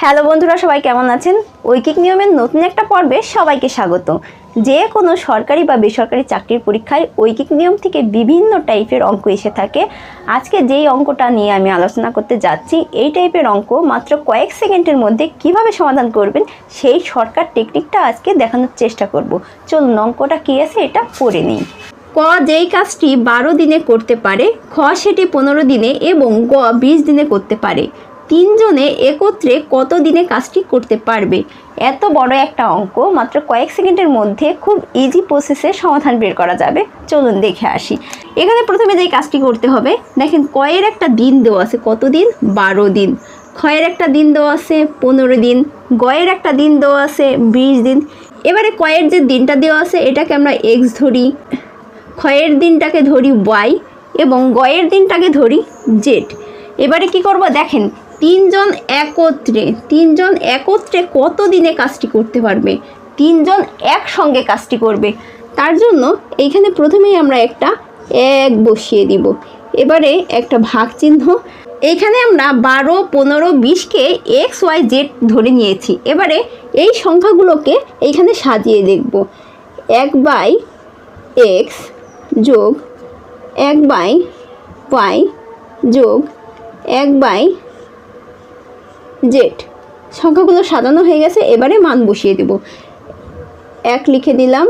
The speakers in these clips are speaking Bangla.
হ্যালো বন্ধুরা, সবাই কেমন আছেন? ঐকিক নিয়মের নতুন একটা পর্বে সবাইকে স্বাগত। যে কোনো সরকারি বা বেসরকারি চাকরির পরীক্ষায় ঐকিক নিয়ম থেকে বিভিন্ন টাইপের অঙ্ক এসে থাকে। আজকে যেই অঙ্কটা নিয়ে আমি আলোচনা করতে যাচ্ছি, এই টাইপের অঙ্ক মাত্র কয়েক সেকেন্ডের মধ্যে কিভাবে সমাধান করবেন সেই শর্টকাট টেকনিকটা আজকে দেখানোর চেষ্টা করব। চলুন অঙ্কটা কী আছে এটা পড়ে নিই। ক যেই কাজটি 12 দিনে করতে পারে, খ সেটি 15 দিনে এবং গ 20 দিনে করতে পারে, তিনজনে একত্রে কত দিনে কাজটি করতে পারবে? এত বড় একটা অঙ্ক মাত্র কয়েক সেকেন্ডের মধ্যে খুব ইজি প্রসেসে সমাধান বের করা যাবে। চলুন দেখে আসি। এখানে প্রথমে যেই কাজটি করতে হবে, দেখেন কয়ের একটা দিন দেওয়া আছে, কত দিন? 12 দিন। ক্ষয়ের একটা দিন দেওয়া আছে 15 দিন, গয়ের একটা দিন দেওয়া আছে 20 দিন। এবারে কয়ের যে দিনটা দেওয়া আছে এটাকে আমরা এক্স ধরি, ক্ষয়ের দিনটাকে ধরি ওয়াই এবং গয়ের দিনটাকে ধরি জেড। এবারে কি করব, দেখেন তিনজন একত্রে কত দিনে কাজটি করতে পারবে? তিনজন একসঙ্গে কাজটি করবে। তার জন্য এইখানে প্রথমেই আমরা একটা এক বসিয়ে দিব। এবারে একটা ভাগ চিহ্ন, এইখানে আমরা 12, 15, 20কে এক্স ওয়াই জেড ধরে নিয়েছি। এবারে এই সংখ্যাগুলোকে এইখানে সাজিয়ে দেখব। 1/x যোগ 1/y যোগ 1/z। সংখ্যাগুলো সাজানো হয়ে গেছে। এবারে মান বসিয়ে দেব। 1 লিখে দিলাম।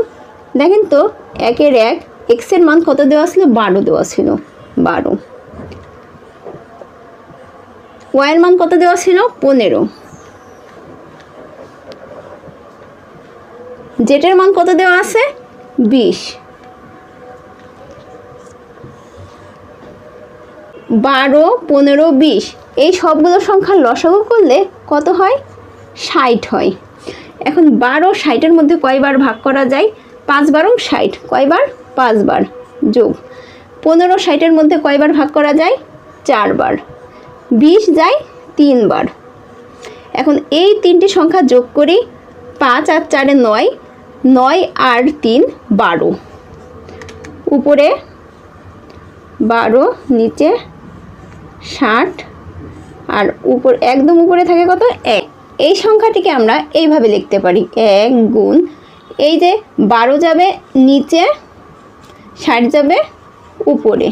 দেখেন তো 1-এর 1, এক্সের মান কত দেওয়া ছিল? 12 দেওয়া ছিল, 12। ওয়াইয়ের মান কত দেওয়া ছিল? 15। জেটের মান কত দেওয়া আছে? 20। 12, 15, 20 এই সবগুলো সংখ্যার লসাগু করলে কত হয়? 60 হয়। এখন 12 60-এর মধ্যে কয়বার ভাগ করা যায়? 5 বারং 60, কয়বার? 5 বার। যোগ 15 60-এর মধ্যে কয়বার ভাগ করা যায়? 4 বার। 20 যায় 3 বার। এখন এই তিনটি সংখ্যা যোগ করি। 5 আর 4-এ 9, 9 আর 3 12। উপরে 12, নিচে 60 আর উপর একদম উপরে থাকে কত? 1। এই সংখ্যাটিকে আমরা এইভাবে লিখতে পারি, 1 গুণ এই যে 12 যাবে নিচে, 60 যাবে উপরে।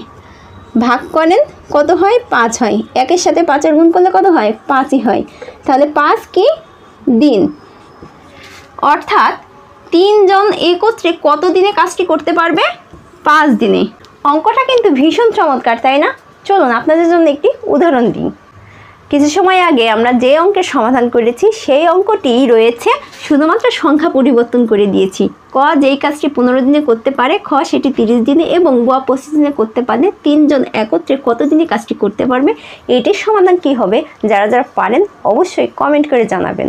ভাগ করেন কত হয়? 5 হয়। 1-এর সাথে 5-এর গুণ করলে কত হয়? 5ই হয়। তাহলে 5 কি? দিন। অর্থাৎ তিনজন একত্রে কত দিনে কাজটি করতে পারবে? 5 দিনে। অঙ্কটা কিন্তু ভীষণ চমৎকার, তাই না? চলুন আপনাদের জন্য একটি উদাহরণ দিই। কিছু সময় আগে আমরা যে অঙ্কের সমাধান করেছি সেই অঙ্কটি রয়েছে, শুধুমাত্র সংখ্যা পরিবর্তন করে দিয়েছি। ক যেই কাজটি 15 দিনে করতে পারে, খ সেটি 30 দিনে এবং গ 25 দিনে করতে পারে, তিনজন একত্রে কত দিনে কাজটি করতে পারবে? এটির সমাধান কি হবে? যারা যারা পারেন অবশ্যই কমেন্ট করে জানাবেন।